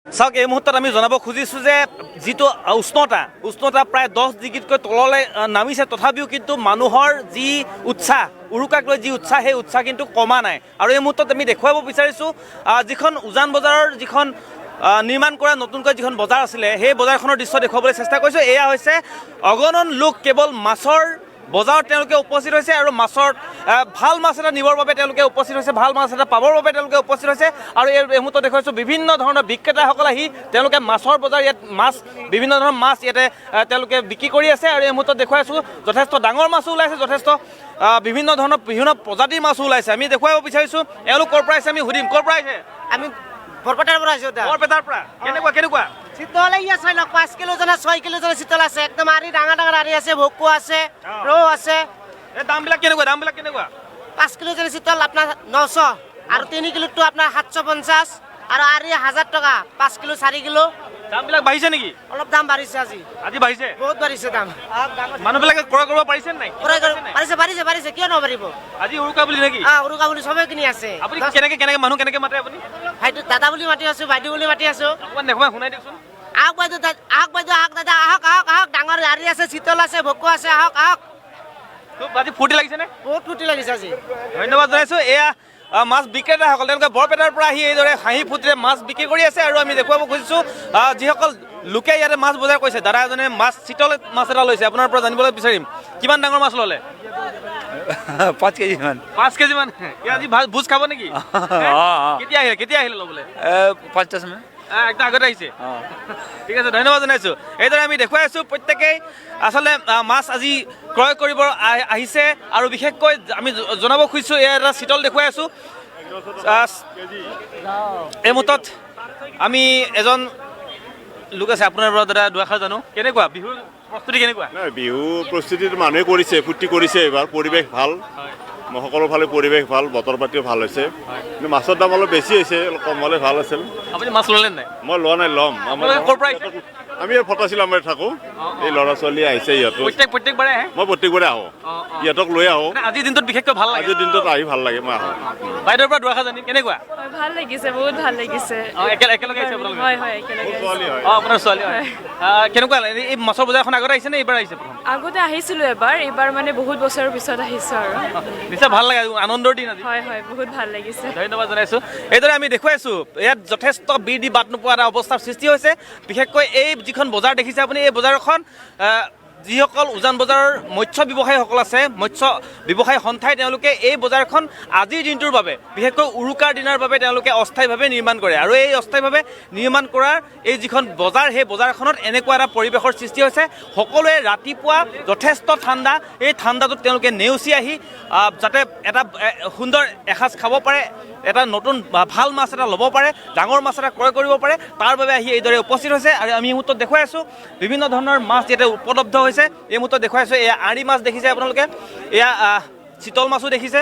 চাওক এই মুহূৰ্তত আমি জনাব খুজিছোঁ যে যিটো উষ্ণতা প্ৰায় 10 ডিগ্ৰীতকৈ তললৈ নামিছে, তথাপিও কিন্তু মানুহৰ যি উৎসাহ, উৰুকাক লৈ যি উৎসাহ, সেই উৎসাহ কিন্তু কমা নাই। আৰু এই মুহূৰ্তত আমি দেখুৱাব বিচাৰিছোঁ যিখন উজান বজাৰৰ যিখন নিৰ্মাণ কৰা নতুনকৈ যিখন বজাৰ আছিলে, সেই বজাৰখনৰ দৃশ্য দেখুৱাবলৈ চেষ্টা কৰিছোঁ। এয়া হৈছে অগণন লোক কেৱল মাছৰ বজাৰত তেওঁলোকে উপস্থিত হৈছে আৰু মাছৰ ভাল মাছ এটা নিবৰ বাবে তেওঁলোকে উপস্থিত হৈছে, ভাল মাছ এটা পাবৰ বাবে তেওঁলোকে উপস্থিত হৈছে। আৰু এই মুহূৰ্তত দেখুৱাইছোঁ বিভিন্ন ধৰণৰ বিক্ৰেতাসকল আহি তেওঁলোকে মাছৰ বজাৰ, ইয়াত বিভিন্ন ধৰণৰ মাছ ইয়াতে তেওঁলোকে বিক্ৰী কৰি আছে। আৰু এই মুহূৰ্তত দেখুৱাইছোঁ যথেষ্ট ডাঙৰ মাছো ওলাইছে, যথেষ্ট বিভিন্ন ধৰণৰ বিভিন্ন প্ৰজাতিৰ মাছো ওলাইছে। আমি দেখুৱাব বিচাৰিছোঁ এওঁলোক ক'ৰ পৰা আহিছে, আমি সুধিম ক'ৰ পৰা আহিছে। আমি বৰপেটাৰ পৰা আহিছোঁ। বৰপেটাৰ পৰা কেনেকুৱা চিতল এই আছে 5 কিলো জনা 6 কিলো জনা চিতল আছে, একদম আৰি ডাঙৰ আৰি আছে, ভোকু আছে, ৰৌ আছে। এই দামবিলাক কেনেকুৱা 5 কিলো জনা চিতল আপোনাৰ 900 আৰু 3 কিলোটো আপোনাৰ 750 আৰু আৰি 1000 টকা। 5 কিলো 4 কিলো দামবিলাক বাঢ়িছে নেকি? অলপ দাম বাঢ়িছে, আজি বাঢ়িছে, বহুত বাঢ়িছে দাম। মানুহবিলাকে ক্ৰয় কৰিব পাৰিছে নাই? বাঢ়িছে কিয় নবাঢ়িব? আজি উৰুকা বুলি নেকি? উৰুকা বুলি চবে কিনি আছে। আপুনি কেনেকে মানুহ কেনেকে মাতে আপুনি? ভাইটি দাদা বুলি মাতি আছো, বাইদেউ বুলি মাতি আছো। অকণমান দেখুৱাই শুনাই দিয়কচোন। আহক বাইদেউ, আহক দাদা, আহক। ডাঙৰ আৰি আছে, চিতল আছে, ভোকু আছে, আহক। খুব আজি ফূৰ্তি লাগিছে নে? বহুত ফূৰ্তি লাগিছে আজি। ধন্যবাদ জনাইছোঁ। এয়া মাছ বিক্ৰেতাসকল, তেওঁলোকে বৰপেটাৰ পৰা আহি এইদৰে হাঁহি ফূৰ্তিৰে মাছ বিক্ৰী কৰি আছে। আৰু আমি দেখুৱাব খুজিছোঁ যিসকল লোকে ইয়াতে মাছ বজাৰ কৰিছে, দাদা এজনে চিতল মাছ এটা লৈছে, আপোনাৰ পৰা জানিবলৈ বিচাৰিম কিমান ডাঙৰ মাছ ল'লে? 5 কেজি মান। 5 কেজি মান। আজি ভোজ খাব নেকি? কেতিয়া আহিলে ল'বলৈ? 50 মান। একদম আগতে আহিছে। ঠিক আছে, ধন্যবাদ জনাইছোঁ। এইদৰে আমি দেখুৱাই আছোঁ প্ৰত্যেকেই আচলতে মাছ আজি ক্ৰয় কৰিব আহিছে। আৰু বিশেষকৈ আমি জনাব খুজিছোঁ, এয়া এটা চিতল দেখুৱাই আছোঁ। এই মুহূৰ্তত আমি এজন লোক আছে, আপোনাৰ পৰা দাদা দুআষাৰ জানো, কেনেকুৱা বিহুৰ প্ৰস্তুতি কেনেকুৱা? বিহু প্ৰস্তুতিটো মানুহে কৰিছে, ফূৰ্তি কৰিছে। এইবাৰ পৰিৱেশ ভাল, সকলো ফালে পৰিৱেশ ভাল, বতৰ পাতিও ভাল হৈছে। কিন্তু মাছৰ দাম অলপ বেছি হৈছে, অলপ কম হ'লে ভাল আছিল। আপুনি মাছ ল'লে নাই? মই লোৱা নাই, ল'ম। ক'ৰ পৰা আহিছে? আমি ফটাচিল আমাৰ থাকোঁ, এই ল'ৰা ছোৱালী আহিছে, ইহঁতক প্ৰত্যেকবাৰে আহে? মই প্ৰত্যেকবাৰে আহোঁ, ইহঁতক লৈ আহোঁ। আজিৰ দিনটোত বিশেষকৈ ভাল লাগে? আজিৰ দিনটোত আহি ভাল লাগে, মই আহোঁ। বাইদেউৰ পৰা দুআষাৰ জানিম, কেনেকুৱা? ভাল লাগিছে, বহুত ভাল লাগিছে। একেলগে আহিছে আপোনালোকে? হয়, একেলগে। আপোনাৰ ছোৱালী হয়। কেনেকুৱা এই মাছৰ বজাৰখন আগতে আহিছে নে এইবাৰ আহিছে প্ৰথম? আগতে আহিছিলোঁ এইবাৰ মানে বহুত বছৰৰ পিছত আহিছোঁ আৰু। নিশ্চয় ভাল লাগে, আনন্দৰ দিন আজি। হয়, বহুত ভাল লাগিছে। ধন্যবাদ জনাইছোঁ। এইদৰে আমি দেখুৱাইছোঁ ইয়াত যথেষ্ট বিৰ দি বাট নোপোৱা এটা অৱস্থাৰ সৃষ্টি হৈছে। বিশেষকৈ এই যিখন বজাৰ দেখিছে আপুনি, এই বজাৰখন যিসকল উজান বজাৰৰ মৎস্য ব্যৱসায়ীসকল আছে, মৎস্য ব্যৱসায়ী সন্থাই তেওঁলোকে এই বজাৰখন আজিৰ দিনটোৰ বাবে, বিশেষকৈ উৰুকাৰ দিনৰ বাবে তেওঁলোকে অস্থায়ীভাৱে নিৰ্মাণ কৰে। আৰু এই অস্থায়ীভাৱে নিৰ্মাণ কৰাৰ এই যিখন বজাৰ, সেই বজাৰখনত এনেকুৱা এটা পৰিৱেশৰ সৃষ্টি হৈছে। সকলোৱে ৰাতিপুৱা যথেষ্ট ঠাণ্ডা, এই ঠাণ্ডাটোত তেওঁলোকে নেওচি আহি যাতে এটা সুন্দৰ এসাঁজ খাব পাৰে, এটা নতুন ভাল মাছ এটা ল'ব পাৰে, ডাঙৰ মাছ এটা ক্ৰয় কৰিব পাৰে, তাৰ বাবে আহি এইদৰে উপস্থিত হৈছে। আৰু আমি এই মুহূৰ্তত দেখুৱাই আছোঁ বিভিন্ন ধৰণৰ মাছ ইয়াতে উপলব্ধ হৈছে। এই মুহূৰ্তত দেখুৱাই আছোঁ এয়া আৰি মাছ দেখিছে আপোনালোকে, এয়া চিতল মাছো দেখিছে,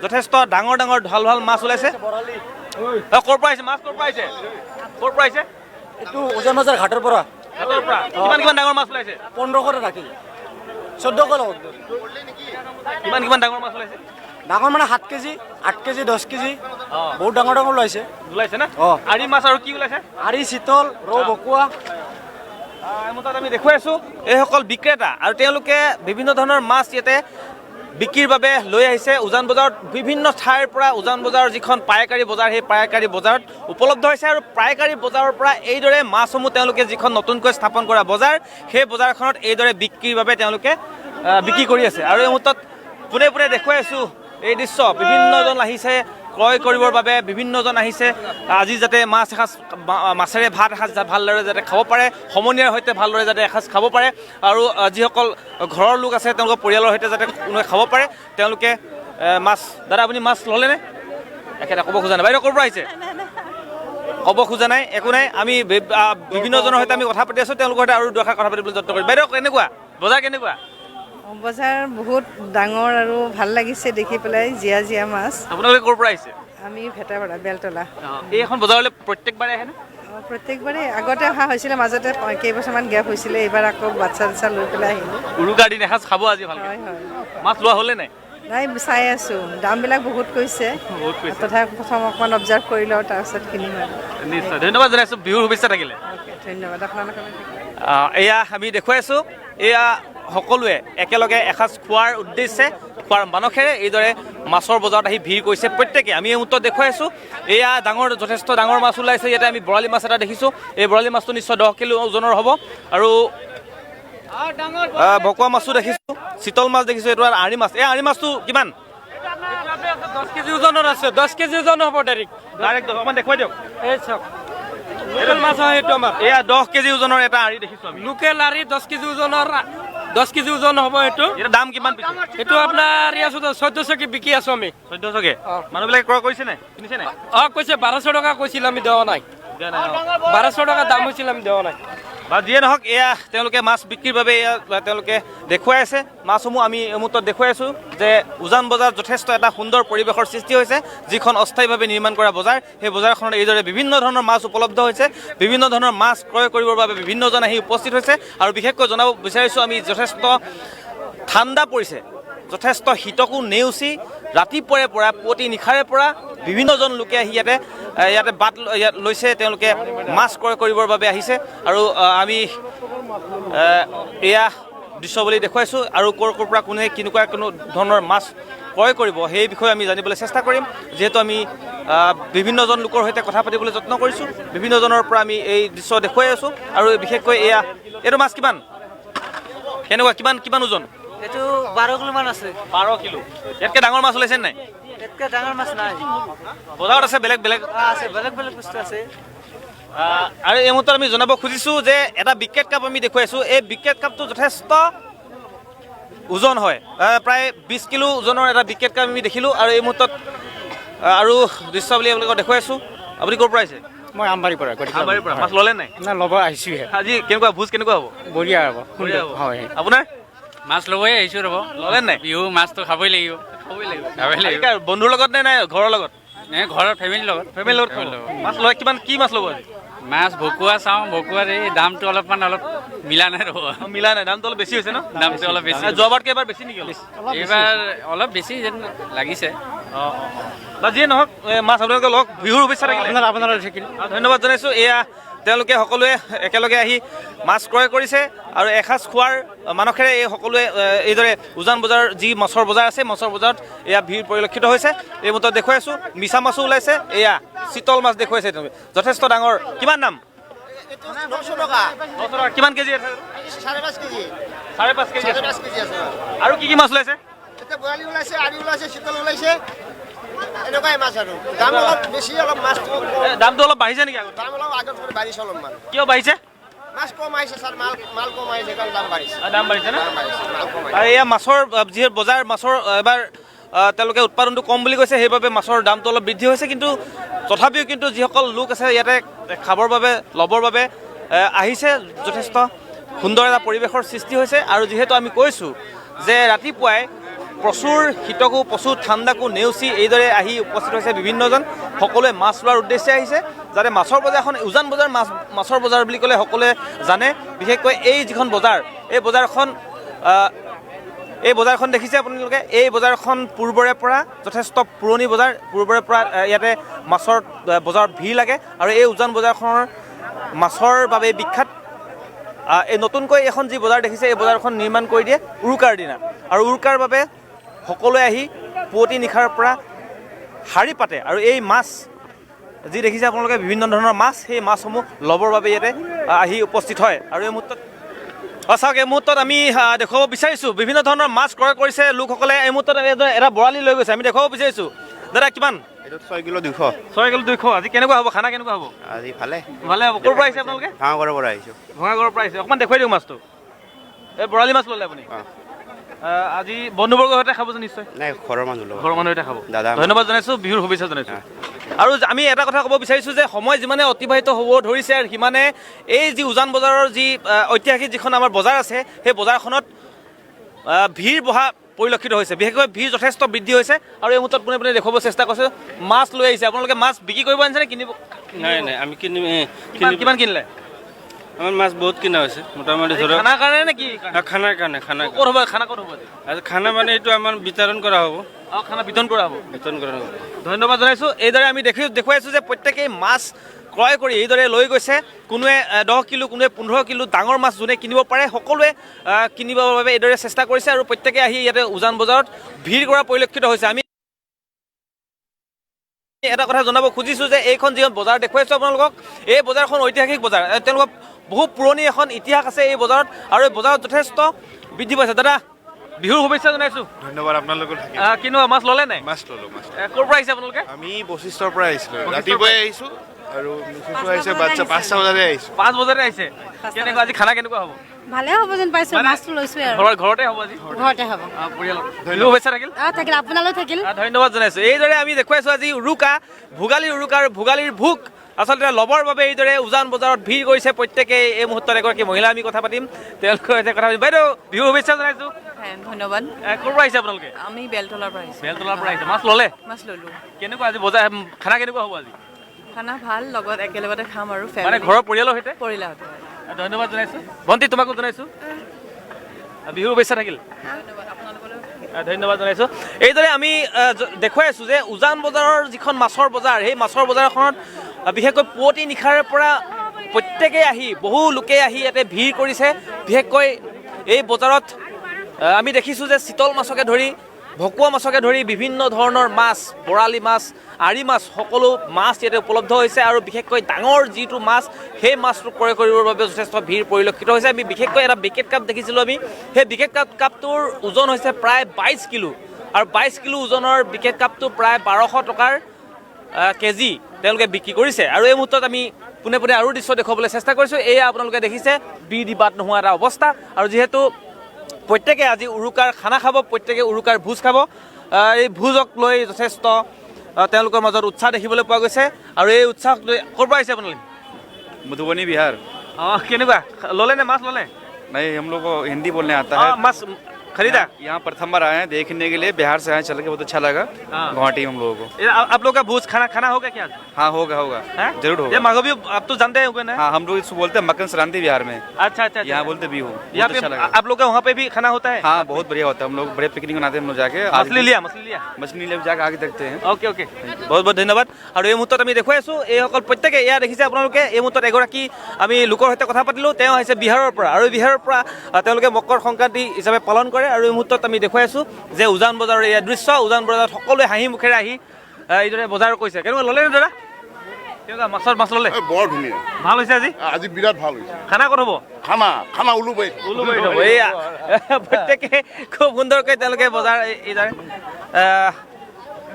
যথেষ্ট ডাঙৰ ভাল মাছ ওলাইছে। ক'ৰ পৰা আহিছে মাছ? ক'ৰ পৰা আহিছে? এইটো উজান বজাৰ ঘাটৰ পৰা। কিমান ডাঙৰ মাছ ওলাইছে? 1500 ৰাখি 1400 লগত। কিমান ডাঙৰ মাছ ওলাইছে? ডাঙৰ মানে 7 কেজি, 8 কেজি, 10 কেজি, বহুত ডাঙৰ ওলাইছে না? আৰি মাছ আৰু কি ওলাইছে? আৰি, চিতল, ৰৌ, ভকুৱা। মুঠত আমি দেখুৱাই আছোঁ এইসকল বিক্ৰেতা, আৰু তেওঁলোকে বিভিন্ন ধৰণৰ মাছ ইয়াতে বিক্ৰীৰ বাবে লৈ আহিছে। উজান বজাৰত বিভিন্ন ঠাইৰ পৰা উজান বজাৰৰ যিখন পাইকাৰী বজাৰ, সেই পাইকাৰী বজাৰত উপলব্ধ হৈছে। আৰু পাইকাৰী বজাৰৰ পৰা এইদৰে মাছসমূহ তেওঁলোকে যিখন নতুনকৈ স্থাপন কৰা বজাৰ, সেই বজাৰখনত এইদৰে বিক্ৰীৰ বাবে তেওঁলোকে বিক্ৰী কৰি আছে। আৰু এই মুহূৰ্তত পোনে দেখুৱাই আছোঁ এই দৃশ্য। বিভিন্নজন আহিছে ক্ৰয় কৰিবৰ বাবে, বিভিন্নজন আহিছে আজি যাতে মাছ এসাঁজ, মাছেৰে ভাত এসাঁজ ভালদৰে যাতে খাব পাৰে, সমনীয়াৰ সৈতে ভালদৰে যাতে এসাঁজ খাব পাৰে। আৰু যিসকল ঘৰৰ লোক আছে তেওঁলোকৰ পৰিয়ালৰ সৈতে যাতে কোনোৱে খাব পাৰে, তেওঁলোকে মাছ। দাদা আপুনি মাছ ল'লেনে? একেটা ক'ব খোজা নাই। বাইদেউ ক'ৰ পৰা আহিছে? ক'ব খোজা নাই, একো নাই। আমি বিভিন্নজনৰ সৈতে আমি কথা পাতি আছোঁ, তেওঁলোকৰ সৈতে আৰু দুআষাৰ কথা পাতিবলৈ যত্ন কৰিম। বাইদেউ কেনেকুৱা বজাৰ? কেনেকুৱা বজাৰ? বহুত ডাঙৰ আৰু ভাল লাগিছে দেখি পেলাই, জীয়া মাছ। আপোনালোকে ক'ৰ পৰা আহিছে? আমি ভেটাপাৰা, বেলতলা। এইখন বজাৰলৈ প্ৰত্যেকবাৰে আহেনে? প্ৰত্যেকবাৰে আগতে অহা হৈছিলে, মাজতে কেইবছৰমান গেপ হৈছিলে, এইবাৰ আকৌ বাচ্চা লৈ পেলাই আহিলোঁ। উৰুকাৰ দিন এসাঁজ খাব আজি ভালকৈ। হয়। মাছ লোৱা হ'লে নাই? নাই চাই আছোঁ দামবিলাক বহুত কৈছে বহুত কৈছে। তথাপি প্ৰথম অকণমান অবজাৰ্ভ কৰি লওঁ তাৰপিছত কিনিম আৰু নিশ্চয় ধন্যবাদ জনাইছোঁ বিহুৰ শুভেচ্ছা থাকিলে অ'কে ধন্যবাদ আপোনালোকলৈ এয়া আমি দেখুৱাই আছোঁ এয়া সকলোৱে একেলগে এসাঁজ খোৱাৰ উদ্দেশ্যে খোৱাৰ মানসেৰে এইদৰে মাছৰ বজাৰত আহি ভিৰ কৰিছে প্ৰত্যেকে আমি এই মুহূৰ্তত দেখুৱাই আছোঁ এয়া যথেষ্ট ডাঙৰ মাছ ওলাইছে ইয়াতে আমি বৰালি মাছ এটা দেখিছোঁ এই বৰালি মাছটো নিশ্চয় 10 কিলো ওজনৰ হ'ব আৰু ভকুৱা মাছো দেখিছোঁ চিতল মাছ দেখিছোঁ এইটো আৰু আৰি মাছ এই আৰি মাছটো কিমান 10 কেজি ওজনৰ আছে 10 কেজি ওজন হ'ব ডাইৰেক্ট অকণমান দেখুৱাই দিয়ক এই চাওক লোকেল মাছ হয় এইটো আমাৰ এয়া 10 কেজি ওজনৰ এটা আৰি দেখিছোঁ আমি লোকেল আৰি 10 কেজি ওজনৰ 10 কেজি ওজন হ'ব এইটো এটা দাম কিমান পিছে এইটো আপোনাৰ ইয়াত 1400 কে বিকি আছো আমি 1400কে মানুহবিলাকে ক্ৰয় কৰিছে নে কিনিছে নে কৈছে 1200 টকা কৈছিল আমি দেৱা নাই 1200 টকা দাম হৈছিল আমি দেৱা নাই বা যিয়ে নহওক এয়া তেওঁলোকে মাছ বিক্ৰীৰ বাবে এয়া তেওঁলোকে দেখুৱাই আছে মাছসমূহ আমি এই মুহূৰ্তত দেখুৱাই আছোঁ যে উজান বজাৰত যথেষ্ট এটা সুন্দৰ পৰিৱেশৰ সৃষ্টি হৈছে যিখন অস্থায়ীভাৱে নিৰ্মাণ কৰা বজাৰ সেই বজাৰখনত এইদৰে বিভিন্ন ধৰণৰ মাছ উপলব্ধ হৈছে বিভিন্ন ধৰণৰ মাছ ক্ৰয় কৰিবৰ বাবে বিভিন্নজন আহি উপস্থিত হৈছে আৰু বিশেষকৈ জনাব বিচাৰিছোঁ আমি যথেষ্ট ঠাণ্ডা পৰিছে যথেষ্ট শীতকো নেওচি ৰাতিপুৱাৰে পৰা পুৱতি নিশাৰে পৰা বিভিন্নজন লোকে আহি ইয়াতে বাট লৈছে তেওঁলোকে মাছ ক্ৰয় কৰিবৰ বাবে আহিছে আৰু আমি এয়া দৃশ্য বুলি দেখুৱাইছোঁ আৰু ক'ৰ পৰা কোনে কেনেকুৱা কোনো ধৰণৰ মাছ ক্ৰয় কৰিব সেই বিষয়ে আমি জানিবলৈ চেষ্টা কৰিম যিহেতু আমি বিভিন্নজন লোকৰ সৈতে কথা পাতিবলৈ যত্ন কৰিছোঁ বিভিন্নজনৰ পৰা আমি এই দৃশ্য দেখুৱাই আছোঁ আৰু বিশেষকৈ এইটো মাছ কেনেকুৱা কিমান ওজন এইটো 12 কিলো মান আছে 12 কিলো ইয়াতকৈ ডাঙৰ মাছ ওলাইছে নাই এতকে ডাঙৰ মাছ নাই বজাৰত আছে বেলেগ আছে বেলেগ বস্তু আছে আৰু এই মুহূৰ্তত আমি জনাব খুজিছোঁ যে এটা বিকেট কাপ আমি দেখুৱাইছোঁ এই বিকেট কাপটো যথেষ্ট ওজন হয় প্ৰায় 20 কিলো ওজনৰ এটা বিকেট কাপ আমি দেখিলোঁ আৰু এই মুহূৰ্তত আৰু দৃশ্যাৱলী আপোনালোকক দেখুৱাইছোঁ আপুনি ক'ৰ পৰা আহিছে মই আমবাৰীৰ পৰা আমবাৰীৰ পৰা মাছ ল'লে নাই না ল'ব আহিছোহে আজি কেনেকুৱা ভোজ কেনেকুৱা হ'ব বঢ়িয়া হ'ব হয় আপোনাৰ মাছ ল'বই আহিছোঁ ৰ'ব ল'লে নাই বিহু মাছটো খাবই লাগিব বন্ধুৰ লগত নে নাই ঘৰৰ লগত ঘৰৰ ফেমিলিৰ লগত ফেমিলিৰ লগত মাছ লয় কি মাছ ল'ব আজি মাছ ভকুৱা চাওঁ ভকুৱাৰ এই দামটো অলপ মিলা নাই ৰ'ব মিলা নাই দামটো অলপ বেছি হৈছে ন দামটো অলপ বেছি যোৱাবাৰতকৈ এবাৰ বেছি নেকি এইবাৰ অলপ বেছি যেন লাগিছে বা যিয়ে নহওক মাছ আপোনালোকে লওক বিহুৰ শুভেচ্ছা থাকিলে আপোনাৰ থাকিল ধন্যবাদ জনাইছোঁ এয়া তেওঁলোকে সকলোৱে একেলগে আহি মাছ ক্ৰয় কৰিছে আৰু এসাঁজ খোৱাৰ মানসেৰে এই সকলোৱে এইদৰে উজান বজাৰ যি মাছৰ বজাৰ আছে মাছৰ বজাৰত এয়া ভিৰ পৰিলক্ষিত হৈছে এই মুহূৰ্তত দেখুৱাই আছোঁ মিছা মাছো ওলাইছে এয়া চিতল মাছ দেখুৱাইছে তেওঁলোকে যথেষ্ট ডাঙৰ কিমান দাম 900 টকা কিমান কেজি 5.5 কেজি 5.5 কেজি 5.5 কেজি আছে আৰু কি মাছ ওলাইছে এতিয়া বৰালি ওলাইছে আৰি ওলাইছে চিতল ওলাইছে এনেকুৱাই মাছ আৰু দাম অলপ বেছি অলপ মাছ দামটো অলপ বাঢ়িছে নেকি আগত দাম অলপ আগত কৰি বাঢ়িছে অলপমান কিয় বাঢ়িছে মাছ কম আহিছে ছাৰ মাল কম আহিছে কাৰণ দাম বাঢ়িছে দাম বাঢ়িছে না দাম বাঢ়িছে মাল কম আহিছে আৰু এয়া মাছৰ যিহেতু বজাৰ মাছৰ এবাৰ তেওঁলোকে উৎপাদনটো কম বুলি কৈছে সেইবাবে মাছৰ দামটো অলপ বৃদ্ধি হৈছে কিন্তু তথাপিও কিন্তু যিসকল লোক আছে ইয়াতে খাবৰ বাবে ল'বৰ বাবে আহিছে যথেষ্ট সুন্দৰ এটা পৰিৱেশৰ সৃষ্টি হৈছে আৰু যিহেতু আমি কৈছোঁ যে ৰাতিপুৱাই প্ৰচুৰ শীতকো প্ৰচুৰ ঠাণ্ডাকো নেওচি এইদৰে আহি উপস্থিত হৈছে বিভিন্নজন সকলোৱে মাছ লোৱাৰ উদ্দেশ্যে আহিছে যাতে মাছৰ বজাৰখন উজান বজাৰ মাছৰ বজাৰ বুলি ক'লে সকলোৱে জানে বিশেষকৈ এই যিখন বজাৰ এই বজাৰখন দেখিছে আপোনালোকে এই বজাৰখন পূৰ্বৰে পৰা যথেষ্ট পুৰণি বজাৰ পূৰ্বৰে পৰা ইয়াতে মাছৰ বজাৰত ভিৰ লাগে আৰু এই উজান বজাৰখনৰ মাছৰ বাবে বিখ্যাত এই নতুনকৈ এখন যি বজাৰ দেখিছে এই বজাৰখন নিৰ্মাণ কৰি দিয়ে উৰুকাৰ দিনা আৰু উৰুকাৰ বাবে সকলোৱে আহি পুৱতি নিশাৰ পৰা শাৰী পাতে আৰু এই মাছ যি দেখিছে আপোনালোকে বিভিন্ন ধৰণৰ মাছ সেই মাছসমূহ ল'বৰ বাবে ইয়াতে আহি উপস্থিত হয় আৰু এই মুহূৰ্তত চাওক এই মুহূৰ্তত আমি দেখুৱাব বিচাৰিছোঁ বিভিন্ন ধৰণৰ মাছ ক্ৰয় কৰিছে লোকসকলে এই মুহূৰ্তত এটা বৰালি লৈ গৈছে আমি দেখুৱাব বিচাৰিছোঁ দাদা কিমান 6 কিলো 200 6 কিলো 200 আজি কেনেকুৱা হ'ব খানা কেনেকুৱা হ'ব আজি ভালে হ'ব ক'ৰ পৰা আহিছে আপোনালোকে ভাঙাগড়ৰ পৰা আহিছোঁ ভঙাগড়ৰ পৰা আহিছে অকণমান দেখুৱাই দিয়ক মাছটো এই বৰালি মাছ ল'লে আপুনি আজি বন্ধুবৰ্গৰ সৈতে খাব নিশ্চয় নাই ঘৰৰ মানুহ ঘৰৰ মানুহ সৈতে খাব দাদা ধন্যবাদ জনাইছোঁ বিহুৰ শুভেচ্ছা জনাইছোঁ আৰু আমি এটা কথা ক'ব বিচাৰিছোঁ যে সময় যিমানে অতিবাহিত হ'ব ধৰিছে আৰু সিমানে এই যি উজান বজাৰৰ যি ঐতিহাসিক যিখন আমাৰ বজাৰ আছে সেই বজাৰখনত ভিৰ বহা পৰিলক্ষিত হৈছে বিশেষকৈ ভিৰ যথেষ্ট বৃদ্ধি হৈছে আৰু এই মুহূৰ্তত পোনে পোনে দেখুৱাব চেষ্টা কৰিছে মাছ লৈ আহিছে আপোনালোকে মাছ বিক্ৰী কৰিব আনিছে নে কিনিব নাই আমি কিমান কিনিলে আমাৰ মাছ বহুত কিনা হৈছে মোটামুটি ধৰক খানাৰ কাৰণে নে কি খানাৰ কাৰণে ক'ত হ'ব খানা ক'ত হ'ব আজি? খানা মানে এইটো আমাৰ বিতৰণ কৰা হ'ব খানা বিতৰণ কৰা হ'ব। বিতৰণ কৰা হ'ব ধন্যবাদ জনাইছোঁ। এইদৰে আমি দেখুৱাই আছোঁ যে প্ৰত্যেকেই মাছ ক্ৰয় কৰি এইদৰে লৈ গৈছে। কোনোৱে 10 কিলো, কোনোৱে 15 কিলো ডাঙৰ মাছ যোনে কিনিব পাৰে সকলোৱে কিনিবৰ বাবে এইদৰে চেষ্টা কৰিছে আৰু প্ৰত্যেকে আহি ইয়াতে উজান বজাৰত ভিৰ কৰা পৰিলক্ষিত হৈছে। আমি এটা কথা জনাব খুজিছোঁ যে এইখন যিখন বজাৰ দেখুৱাইছোঁ আপোনালোকক, এই বজাৰখন ঐতিহাসিক বজাৰ। তেওঁলোকৰ বহু পুৰণি এখন ইতিহাস আছে এই বজাৰত আৰু এই বজাৰত যথেষ্ট বৃদ্ধি পাইছে। দাদা বিহুৰ শুভেচ্ছা জনাইছোঁ। ধন্যবাদ আপোনালোকৰ। কিন্তু মাছ ল'লে নাই? মাছ ল'লোঁ মাছ। ক'ৰ পৰা আহিছে আপোনালোকে? আমি বশিষ্ঠৰ পৰা আহিছিলোঁ, ৰাতিপুৱাই আহিছোঁ আৰু মিছেছো আহিছে বাচ্চা 5টা বজাতে আহিছোঁ। 5 বজাতে আহিছে। কেনেকুৱা আজি খানা কেনেকুৱা হ'ব? ভালে হ'ব যেন পাইছোঁ, মাছটো লৈছোঁ আৰু ঘৰতে হ'ব আজি ঘৰতে হ'ব। পৰিয়ালত বিহু শুভেচ্ছা থাকিল। থাকিল আপোনালৈ থাকিল। ধন্যবাদ জনাইছোঁ। এইদৰে আমি দেখুৱাইছোঁ আজি উৰুকা, ভোগালীৰ উৰুকা আৰু ভোগালীৰ ভোগ আচলতে ল'বৰ বাবে এইদৰে উজান বজাৰত ভিৰ কৰিছে প্ৰত্যেকে। এই মুহূৰ্তত এগৰাকী মহিলা আমি কথা পাতিম, তেওঁলোকৰ সৈতে কথা পাতিম। বাইদেউ বিহু শুভেচ্ছা জনাইছোঁ। ধন্যবাদ। ক'ৰ পৰা আহিছে আপোনালোকে? আমি বেলতলাৰ পৰা আহিছোঁ। বেলতলাৰ পৰা আহিছে। মাছ ল'লে? মাছ ল'লোঁ। কেনেকুৱা আজি বজাৰ খানা কেনেকুৱা হ'ব আজি? খানা ভাল, লগত একেলগতে খাম আৰু মানে ঘৰৰ পৰিয়ালৰ সৈতে? পৰিলাহঁত। ধন্যবাদ জনাইছোঁ। ভণ্টি তোমাকো জনাইছোঁ। বিহু শুভেচ্ছা থাকিল। ধন্যবাদ জনাইছোঁ। এইদৰে আমি দেখুৱাই আছোঁ যে উজান বজাৰৰ যিখন মাছৰ বজাৰ, সেই মাছৰ বজাৰখনত বিশেষকৈ পুৱতি নিশাৰে পৰা প্ৰত্যেকেই আহি, বহু লোকে আহি ইয়াতে ভিৰ কৰিছে। বিশেষকৈ এই বজাৰত আমি দেখিছোঁ যে চিতল মাছকে ধৰি, ভকুৱা মাছকে ধৰি বিভিন্ন ধৰণৰ মাছ, বৰালি মাছ, আৰি মাছ, সকলো মাছ ইয়াতে উপলব্ধ হৈছে আৰু বিশেষকৈ ডাঙৰ যিটো মাছ সেই মাছটো ক্ৰয় কৰিবৰ বাবে যথেষ্ট ভিৰ পৰিলক্ষিত হৈছে। আমি বিশেষকৈ এটা বিকেট কাপ দেখিছিলোঁ আমি, সেই বিকেট কাপটোৰ ওজন হৈছে প্ৰায় 22 কিলো আৰু 22 কিলো ওজনৰ বিকেট কাপটো প্ৰায় 1200 টকাৰ কেজি তেওঁলোকে বিক্ৰী কৰিছে। আৰু এই মুহূৰ্তত আমি পোনে পোনে আৰু দৃশ্য দেখুৱাবলৈ চেষ্টা কৰিছোঁ। এয়া আপোনালোকে দেখিছে বিধি বাদ নোহোৱা এটা অৱস্থা। আৰু যিহেতু প্ৰত্যেকে আজি উৰুকাৰ খানা খাব, প্ৰত্যেকে উৰুকাৰ ভোজ খাব, এই ভোজক লৈ যথেষ্ট তেওঁলোকৰ মাজত উৎসাহ দেখিবলৈ পোৱা গৈছে। আৰু এই উৎসাহ ক'ৰ পৰা আহিছে আপোনালোকে? मधुबनी बिहार। কেনেকুৱা ল'লে নে মাছ ল'লে? नहीं, हम लोग को हिंदी बोलने आता है। মাছ खरीदा? यहाँ प्रथम बार आए हैं देखने के लिए, बिहार से आए, चल के बहुत अच्छा लगा। गुवाहाटी हम लोगों को। आप लोग का भोज खाना होगा क्या? हाँ होगा जरूर होगा। ये माघवी आप तो जानते होंगे ना? हाँ, हम लोग इसको बोलते हैं मकर संक्रांति बिहार में। अच्छा अच्छा। यहाँ बोलते बिहू। यहाँ पे आप लोग का वहाँ पे भी खाना होता है? हाँ, बहुत बढ़िया होता है। हम लोग बड़े पिकनिक मनाते हैं हम लोग जाके। मछली ले जाके आगे देखते हैं। ओके ओके, बहुत बहुत ধন্যবাদ। আৰু এই মুহূৰ্তত আমি দেখুৱাই আছোঁ এইসকল প্ৰত্যেকে এয়া দেখিছে আপোনালোকে। এই মুহূৰ্তত এগৰাকী আমি লোকৰ সৈতে কথা পাতিলোঁ, তেওঁ আহিছে বিহাৰৰ পৰা আৰু বিহাৰৰ পৰা তেওঁলোকে মকৰ সংক্ৰান্তি হিচাপে পালন কৰে। আৰু এই মুহূৰ্তত আমি দেখুৱাই আছোঁ যে উজান বজাৰৰ এয়া দৃশ্য, উজান বজাৰত সকলোৱে হাঁহি মুখেৰে আহি এইদৰে বজাৰ কৰিছে। কেনেকুৱা ল'লে নে দাদা? কেনেকুৱা মাছ ল'লে? বৰ ধুনীয়া, ভাল হৈছে আজি? আজি বিৰাট ভাল হৈছে। খানা ক'ত হ'ব? খানা উলুবাৰীত হ'ব। এয়া প্ৰত্যেকে খুব সুন্দৰকৈ তেওঁলোকে বজাৰ এইদৰে।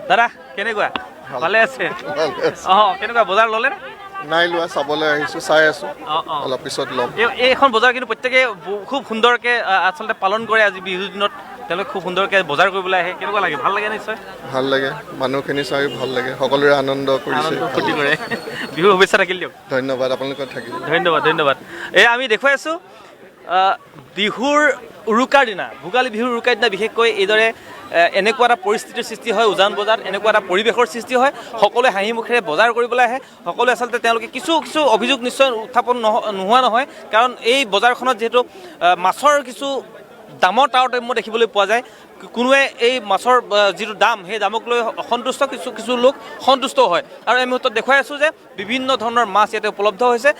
দাদা কেনেকুৱা? ভালে আছে? কেনেকুৱা বজাৰ ল'লে নে? নাই লোৱা, চাবলৈ আহিছোঁ, চাই আছোঁ, অলপ পিছত ল'ম। এইখন বজাৰ কিন্তু প্ৰত্যেকে খুব সুন্দৰকৈ আচলতে পালন কৰে। আজি বিহুৰ দিনত তেওঁলোকে খুব সুন্দৰকৈ বজাৰ কৰিবলৈ আহে। কেনেকুৱা লাগে? ভাল লাগে নিশ্চয়? ভাল লাগে, মানুহখিনি চাই ভাল লাগে, সকলোৰে আনন্দ কৰিছে, ফূৰ্তি কৰে। বিহু শুভেচ্ছা থাকিল দিয়ক। ধন্যবাদ, আপোনালোকৰ থাকিল। ধন্যবাদ ধন্যবাদ। এয়া আমি দেখুৱাই আছোঁ বিহুৰ উৰুকাৰ দিনা, ভোগালী বিহুৰ উৰুকাৰ দিনা বিশেষকৈ এইদৰে এনেকুৱা এটা পৰিস্থিতিৰ সৃষ্টি হয় উজান বজাৰত, এনেকুৱা এটা পৰিৱেশৰ সৃষ্টি হয়। সকলোৱে হাঁহি মুখেৰে বজাৰ কৰিবলৈ আহে। সকলোৱে আচলতে তেওঁলোকে কিছু অভিযোগ নিশ্চয় উত্থাপন নোহোৱা নহয়, কাৰণ এই বজাৰখনত যিহেতু মাছৰ কিছু দামৰ তাৰতম্য দেখিবলৈ পোৱা যায়। কোনোৱে এই মাছৰ যিটো দাম, সেই দামক লৈ অসন্তুষ্ট, কিছু লোক সন্তুষ্ট হয়। আৰু এই মুহূৰ্তত দেখুৱাই আছোঁ যে বিভিন্ন ধৰণৰ মাছ ইয়াতে উপলব্ধ হৈছে,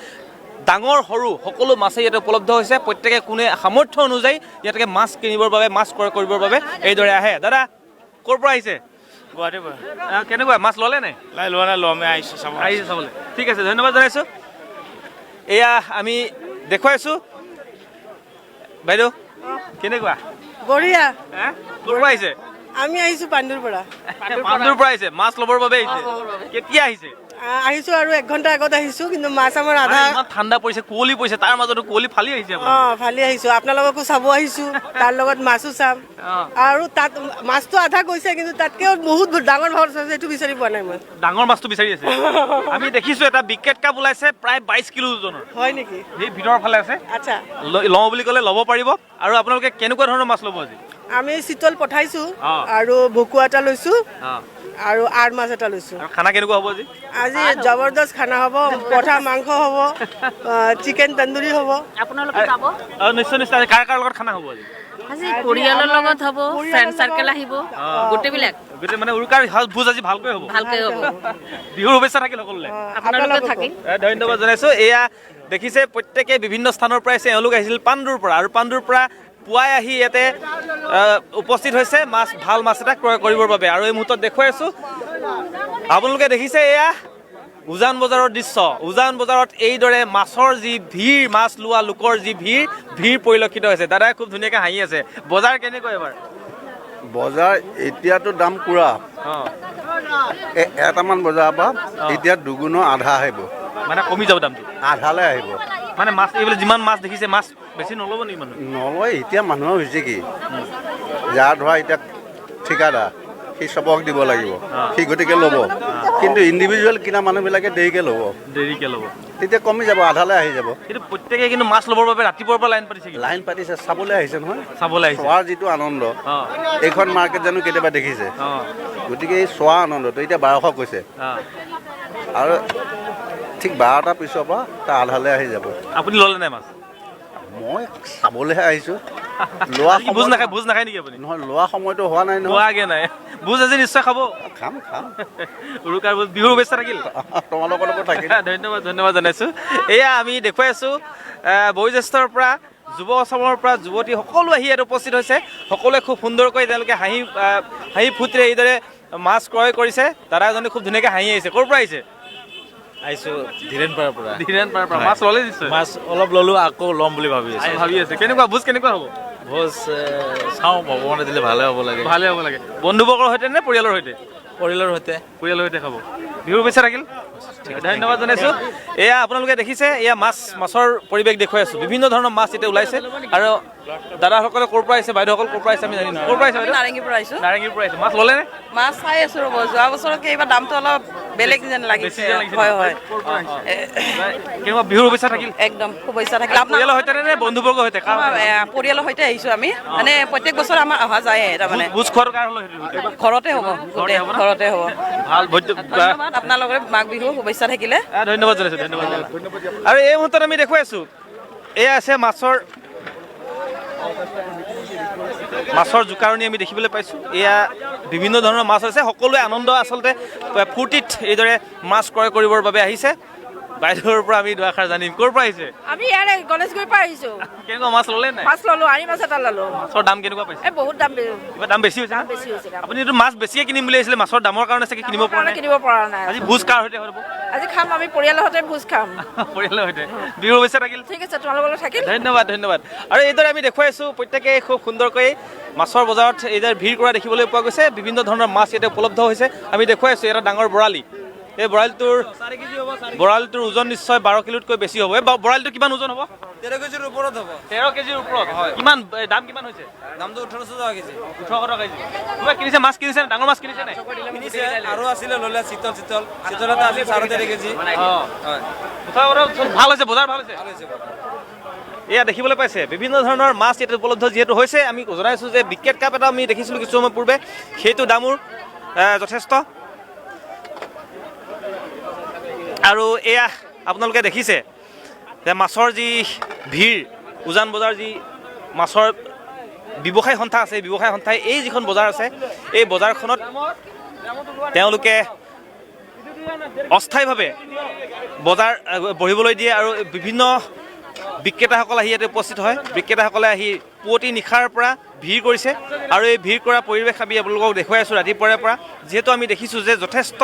ডাঙৰ সৰু সকলো মাছেই ইয়াতে উপলব্ধ হৈছে। প্ৰত্যেকে কোনে সামৰ্থ্য অনুযায়ী ইয়াতে মাছ কিনিবৰ বাবে, মাছ ক্ৰয় কৰিবৰ বাবে এইদৰে আহে। দাদা ক'ৰ পৰা আহিছে? গুৱাহাটীৰ পৰা। কেনেকুৱা মাছ ল'লে নাই? লোৱা নাই, ল'মে আহিছোঁ চাবলৈ। ঠিক আছে, ধন্যবাদ জনাইছোঁ। এয়া আমি দেখুৱাইছোঁ। বাইদেউ কেনেকুৱা? বঢ়িয়া। ক'ৰ পৰা আহিছে? আমি আহিছোঁ পাণ্ডুৰ পৰা। পাণ্ডুৰ পৰা আহিছে, মাছ ল'বৰ বাবে আহিছে। কেতিয়া আহিছে? আহিছোঁ আৰু 1 ঘণ্টা আগত আহিছোঁ, কিন্তু মাছ আমাৰ আধা। ইমান ঠাণ্ডা পৰিছে, কুঁৱলী পৰিছে, তাৰ মাজতো কুঁৱলী ফালি আহিছে। ফালি আহিছোঁ, আপোনালোককো চাব আহিছোঁ, তাৰ লগত মাছো চাম। আৰু তাত মাছটো আধা গৈছে, কিন্তু তাতকেও বহুত ডাঙৰ মাছ আছে, সেইটো বিচাৰি পোৱা নাই মই। ডাঙৰ মাছটো বিচাৰি আছে? আমি দেখিছোঁ এটা বিকেট কাপ ওলাইছে প্ৰায় 22 কিলো ওজনৰ। হয় নেকি? সেই ভিতৰৰ ফালে আছে। আচ্ছা, লওঁ বুলি ক'লে ল'ব পাৰিব। আৰু আপোনালোকে কেনেকুৱা ধৰণৰ মাছ ল'ব আজি? আমি চিতল পঠাইছোঁ আৰু ভকুৱা এটা লৈছোঁ আৰু আৰ মাছ এটা লৈছোঁ। আৰু খানা কেনেকুৱা হ'ব আজি? আজি জবৰদস্ত খানা হ'ব, পঠা মাংস হ'ব, চিকেন তন্দুৰী হ'ব। আপোনালোকে যাব? আৰু নিশ্চয় নিশ্চয় কাৰ কাৰ লগত খানা হ'ব আজি? আজি পৰিয়ালৰ লগত হ'ব, ফ্ৰেণ্ড চাৰ্কেল আহিব, গোটেইবিলাক গোটেই মানে উৰুকাৰ ভোজ আজি ভালকৈ হ'ব। ভালকৈ হ'ব। বিহুৰ শুভেচ্ছা থাকিল সকলোলৈ। আপোনালোকে থাকিল। ধন্যবাদ জনাইছোঁ। এয়া দেখিছে প্ৰত্যেকে বিভিন্ন স্থানৰ পৰা আহিছে। এওঁলোক আহিছিল পাণ্ডুৰ পৰা, আৰু পাণ্ডুৰ পৰা পুৱাই আহি ইয়াতে উপস্থিত হৈছে মাছ, ভাল মাছ এটা ক্ৰয় কৰিবৰ বাবে। আৰু এই মুহূৰ্তত দেখুৱাই আছোঁ, আপোনালোকে দেখিছে এয়া উজান বজাৰৰ দৃশ্য। উজান বজাৰত এইদৰে মাছৰ যি ভিৰ, মাছ লোৱা লোকৰ যি ভিৰ পৰিলক্ষিত হৈছে। দাদাই খুব ধুনীয়াকৈ হাঁহি আছে। বজাৰ কেনেকৈ এবাৰ? বজাৰ এতিয়াতো দাম পুৰা এটামান বজাৰ পৰা এতিয়া দুগুণৰ আধা আহিব, মানে কমি যাব দামটো, আধালৈ আহিব। মানে মাছ এইবিলাক যিমান মাছ দেখিছে, মাছ বেছি নল'ব নেকি মানুহ? নলয়। এতিয়া মানুহৰ হৈছে কি, যাৰ ধৰা এতিয়া ঠিকাদাৰ সি চবক দিব লাগিব, সি গতিকে ল'ব। কিন্তু ইণ্ডিভিজুৱেল কিনা মানুহবিলাকে দেৰিকৈ ল'ব, তেতিয়া কমি যাব, আধালৈ আহি যাব। কিন্তু প্ৰত্যেকে কিন্তু মাছ ল'বৰ বাবে ৰাতিপুৱাৰ পৰা লাইন পাতিছে। লাইন পাতিছে, চাবলৈ আহিছে নহয়, চাবলৈ আহিছে। চোৱাৰ যিটো আনন্দ, এইখন মাৰ্কেট জানো কেতিয়াবা দেখিছে? গতিকে এই চোৱা আনন্দটো এতিয়া 1200 কৈছে, আৰু ঠিক 12টাৰ পিছৰ পৰা তাৰ আধালৈ আহি যাব। আপুনি ল'লে নাই মাছ? মই চাবলৈহে আহিছোঁ। লোৱা ভোজ নাখায় নেকি আপুনি? নহয়, লোৱা সময়টো হোৱা নাই নহয়। লোৱাগে নাই। ভোজ আজি নিশ্চয় খাব। খাম উৰুকাৰ ভোজ। বিহুৰ শুভেচ্ছা থাকিল। তোমালোকৰ লগত থাকিল। ধন্যবাদ জনাইছোঁ। এয়া আমি দেখুৱাই আছোঁ বয়োজ্যেষ্ঠৰ পৰা যুৱ অসমৰ পৰা যুৱতী সকলো আহি ইয়াত উপস্থিত হৈছে। সকলোৱে খুব সুন্দৰকৈ তেওঁলোকে হাঁহি ফুৰ্তিৰে এইদৰে মাছ ক্ৰয় কৰিছে। দাদা এজনে খুব ধুনীয়াকৈ হাঁহি আহিছে। ক'ৰ পৰা আহিছে? আহিছোঁ ধীৰেণপাৰাৰ পৰা। ধীৰেণপাৰাৰ পৰা। মাছ ল'লে নিশ্চয়? মাছ অলপ ল'লোঁ, আকৌ ল'ম বুলি ভাবি আছে। কেনেকুৱা ভোজ কেনেকুৱা হ'ব? ভোজ চাওঁ, ভগৱানে দিলে ভালে হ'ব লাগে। বন্ধুবৰ্গৰ সৈতে নে পৰিয়ালৰ সৈতে? পৰিয়ালৰ সৈতে খাব। বিহুৰ শুভেচ্ছা থাকিল। ধন্যবাদ জনাইছোঁ। এয়া আপোনালোকে দেখিছে, এয়া মাছৰ পৰিৱেশ দেখুৱাই আছোঁ। বিভিন্ন ধৰণৰ মাছ এতিয়া ওলাইছে। আৰু দাদাসকলে ক'ৰ পৰা আহিছে, বাইদেউসকল ক'ৰ পৰা আহিছে আমি জানি নাপাওঁ। ক'ৰ পৰা আহিছে? নাৰেংগীৰ পৰা আহিছোঁ। নাৰেংগীৰ পৰা আহিছে। মাছ ল'লে নে? মাছ চাই আছোঁ ৰ'ব, যোৱা বছৰতকৈ এইবাৰ দামটো অলপ বেলেগ যেন লাগিছে। হয়। কেনেকুৱা বিহুৰ শুভেচ্ছা থাকিল? একদম শুভেচ্ছা থাকিল। পৰিয়ালৰ সৈতে নে বন্ধুবৰ্গৰ সৈতে? পৰিয়ালৰ সৈতে আহিছোঁ আমি, মানে প্ৰত্যেক বছৰ আমাৰ অহা যায়। তাৰমানে ভোজ খোৱাটো কাৰ হ'ল? ঘৰতে হ'ব, ঘৰতে হ'ব। ভাল। ধন্যবাদ আপোনালোকৰ মাঘ বিহুৰ শুভেচ্ছা থাকিলে। ধন্যবাদ জনাইছোঁ। আৰু এই মুহূৰ্তত আমি দেখুৱাই আছোঁ, এয়া আছে মাছৰ জোকাৰণি আমি দেখিবলৈ পাইছোঁ। এয়া বিভিন্ন ধৰণৰ মাছ আছে। সকলোৱে আনন্দ, আচলতে ফূৰ্তিত এইদৰে মাছ ক্ৰয় কৰিবৰ বাবে আহিছে। বাইদেউৰ পৰা আমি দুআষাৰ জানিম। ক'ৰ পৰা আহিছে? আমি ইয়াৰে গণেশগুৰিৰ পৰা আহিছোঁ। কেনেকুৱা মাছ ল'লে নাই? মাছ ল'লোঁ, আৰি মাছ এটা ল'লোঁ। মাছৰ দাম কেনেকুৱা পাইছে? বহুত দাম। কিবা দাম বেছি হৈছে? আপুনি এইটো মাছ বেছিয়ে কিনিম বুলি আহিছিলে, মাছৰ দামৰ কাৰণে চাগে কিনিব পৰা নাই। আজি ভোজ কাৰ সৈতে হ'ব? আজি খাম, আমি পৰিয়ালৰ সৈতে ভোজ খাম। পৰিয়ালৰ সৈতে। বিহুৰ শুভেচ্ছা থাকিল। ঠিক আছে, তোমালোকৰ লগত থাকিল। ধন্যবাদ। আৰু এইদৰে আমি দেখুৱাই আছোঁ, প্ৰত্যেকে খুব সুন্দৰকৈ মাছৰ বজাৰত এইদৰে ভিৰ কৰা দেখিবলৈ পোৱা গৈছে। বিভিন্ন ধৰণৰ মাছ ইয়াতে উপলব্ধ হৈছে। আমি দেখুৱাই আছোঁ এটা ডাঙৰ বৰালি। এই বৰালিটোৰ ওজন নিশ্চয় 12 কিলোতকৈ বেছি হ'ব। এই বৰালিটো কিমান ওজন হ'ব? 13 কেজিৰ ওপৰত হ'ব। 13 কেজিৰ ওপৰত? কিমান দাম কিমান হৈছে? দামটো 1800 টকা কেজি। 1800 টকা কেজি। কিবা কিনিছে? মাছ কিনিছে নে? ডাঙৰ মাছ কিনিছে নে? কিনিছে, আৰু আছিলে ল'লে চিতল এটা আছিল 13.5 কেজি। ভাল হৈছে, বজাৰ ভাল হৈছে। এয়া দেখিবলৈ পাইছে বিভিন্ন ধৰণৰ মাছ ইয়াতে উপলব্ধ যিহেতু হৈছে। আমি জনাইছোঁ যে বিকেট কাপ এটা আমি দেখিছিলোঁ কিছু সময় পূৰ্বে, সেইটো দামো যথেষ্ট। আৰু এয়া আপোনালোকে দেখিছে যে মাছৰ যি ভিৰ, উজান বজাৰ যি মাছৰ ব্যৱসায় সন্থা আছে, এই ব্যৱসায় সন্থাই এই যিখন বজাৰ আছে, এই বজাৰখনত তেওঁলোকে অস্থায়ীভাৱে বজাৰ বহিবলৈ দিয়ে। আৰু বিভিন্ন বিক্ৰেতাসকল আহি ইয়াতে উপস্থিত হয়। বিক্ৰেতাসকলে আহি পুৱতি নিশাৰ পৰা ভিৰ কৰিছে। আৰু এই ভিৰ কৰা পৰিৱেশ আমি আপোনালোকক দেখুৱাই আছোঁ ৰাতিপুৱাৰে পৰা। যিহেতু আমি দেখিছোঁ যে যথেষ্ট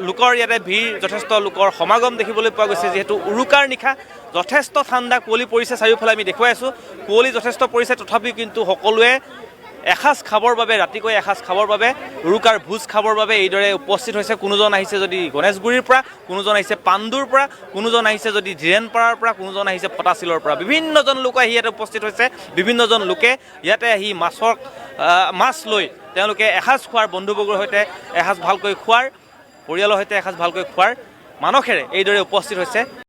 লোকৰ ইয়াতে ভিৰ, যথেষ্ট লোকৰ সমাগম দেখিবলৈ পোৱা গৈছে। যিহেতু উৰুকাৰ নিশা যথেষ্ট ঠাণ্ডা, কুঁৱলী পৰিছে চাৰিওফালে আমি দেখুৱাই আছোঁ। কুঁৱলী যথেষ্ট পৰিছে, তথাপিও কিন্তু সকলোৱে এসাঁজ খাবৰ বাবে, ৰাতিকৈ এসাঁজ খাবৰ বাবে, উৰুকাৰ ভোজ খাবৰ বাবে এইদৰে উপস্থিত হৈছে। কোনোজন আহিছে যদি গণেশগুৰিৰ পৰা, কোনোজন আহিছে পাণ্ডুৰ পৰা, কোনোজন আহিছে যদি ধীৰেণপাৰাৰ পৰা, কোনোজন আহিছে ফটাচিলৰ পৰা। বিভিন্নজন লোক আহি ইয়াতে উপস্থিত হৈছে। বিভিন্নজন লোকে ইয়াতে আহি মাছ লৈ তেওঁলোকে এসাঁজ খোৱাৰ, বন্ধুবৰ্গৰ সৈতে এসাঁজ ভালকৈ খোৱাৰ, পৰিয়ালৰ সৈতে এসাঁজ ভালকৈ খোৱাৰ মানসেৰে এইদৰে উপস্থিত হৈছে।